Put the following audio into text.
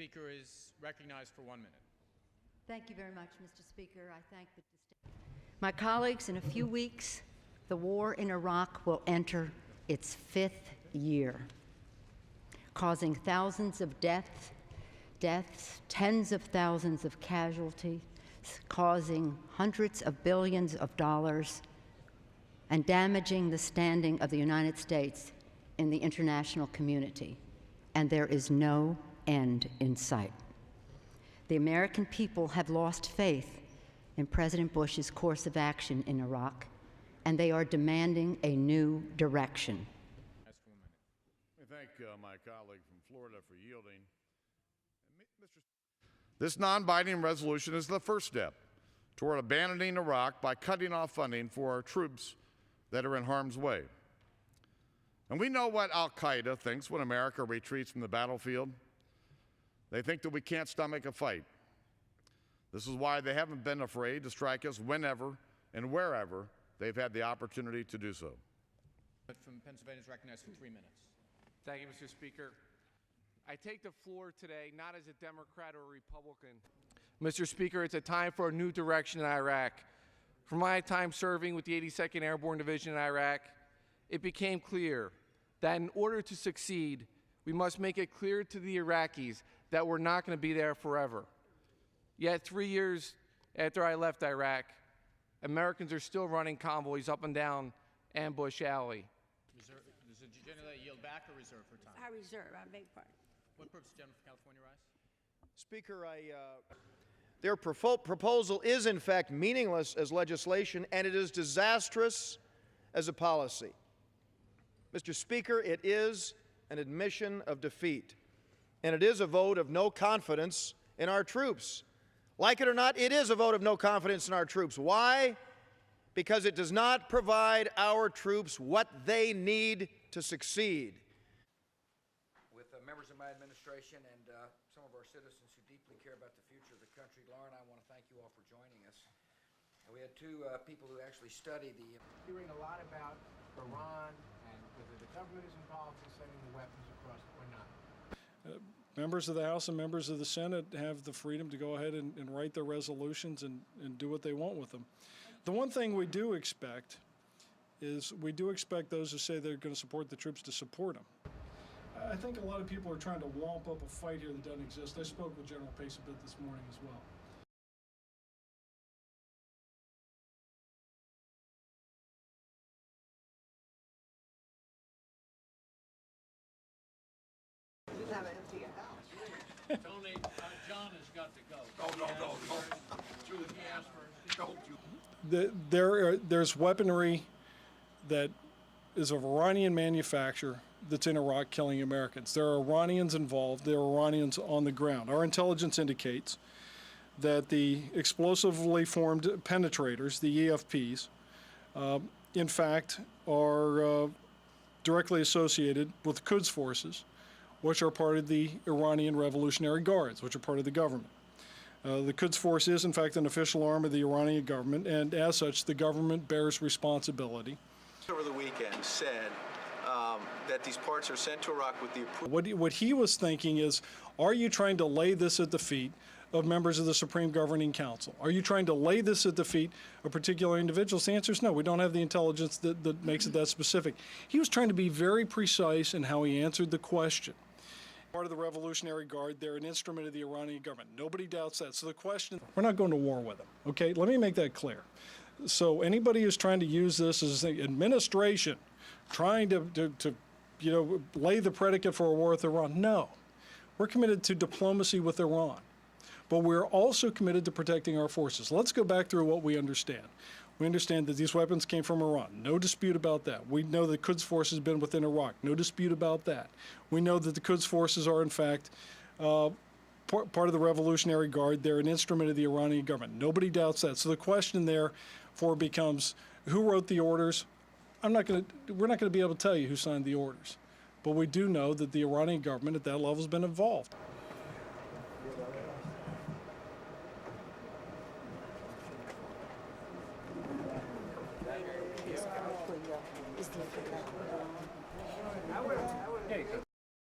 Speaker is recognized for 1 minute. Thank you very much, Mr. Speaker. I thank the my colleagues. In a few weeks, the war in Iraq will enter its 5th year, causing thousands of deaths, tens of thousands of casualties, causing hundreds of billions of dollars, and damaging the standing of the United States in the international community. And there is no end in sight. The American people have lost faith in President Bush's course of action in Iraq, and they are demanding a new direction. I thank my colleague from Florida for yielding. This non-binding resolution is the first step toward abandoning Iraq by cutting off funding for our troops that are in harm's way. And we know what al-Qaeda thinks when America retreats from the battlefield. They think that we can't stomach a fight. This is why they haven't been afraid to strike us whenever and wherever they've had the opportunity to do so. From Pennsylvania is recognized for 3 minutes. Thank you, Mr. Speaker. I take the floor today not as a Democrat or a Republican. Mr. Speaker, it's a time for a new direction in Iraq. From my time serving with the 82nd Airborne Division in Iraq, it became clear that in order to succeed, we must make it clear to the Iraqis that we're not going to be there forever. Yet 3 years after I left Iraq, Americans are still running convoys up and down Ambush Alley. Does the gentleman yield back or reserve for time? I reserve. I beg pardon. What purpose, gentleman from California, rise? Speaker, their proposal is in fact meaningless as legislation, and it is disastrous as a policy. Mr. Speaker, it is an admission of defeat, and it is a vote of no confidence in our troops. Like it or not, it is a vote of no confidence in our troops. Why? Because it does not provide our troops what they need to succeed. With members of my administration and some of our citizens who deeply care about the future of the country, Laura and I want to thank you all for joining us. And we had two people who actually studied the... Hearing a lot about Iran and whether the government is involved in sending the weapons across or not. Members of the House and members of the Senate have the freedom to go ahead and write their resolutions and do what they want with them. The one thing we do expect is we do expect those who say they're going to support the troops to support them. I think a lot of people are trying to wamp up a fight here that doesn't exist. I spoke with General Pace a bit this morning as well. Tony, John has got to go. No. There's weaponry that is of Iranian manufacture that's in Iraq killing Americans. There are Iranians involved. There are Iranians on the ground. Our intelligence indicates that the explosively formed penetrators, the EFPs, in fact, are directly associated with the Quds forces, which are part of the Iranian Revolutionary Guards, which are part of the government. The Quds Force is, in fact, an official arm of the Iranian government, and as such, the government bears responsibility. Over the weekend said that these parts are sent to Iraq with the approval. What he was thinking is, are you trying to lay this at the feet of members of the Supreme Governing Council? Are you trying to lay this at the feet of particular individuals? The answer is no. We don't have the intelligence that makes it that specific. He was trying to be very precise in how he answered the question. Part of the Revolutionary Guard, they're an instrument of the Iranian government. Nobody doubts that. So the question, we're not going to war with them, okay? Let me make that clear. So anybody who's trying to use this as an administration, trying to lay the predicate for a war with Iran, no. We're committed to diplomacy with Iran, but we're also committed to protecting our forces. Let's go back through what we understand. We understand that these weapons came from Iran. No dispute about that. We know the Quds Force has been within Iraq. No dispute about that. We know that the Quds forces are, in fact, part of the Revolutionary Guard. They're an instrument of the Iranian government. Nobody doubts that. So the question therefore becomes, who wrote the orders? We're not going to be able to tell you who signed the orders. But we do know that the Iranian government at that level has been involved. Is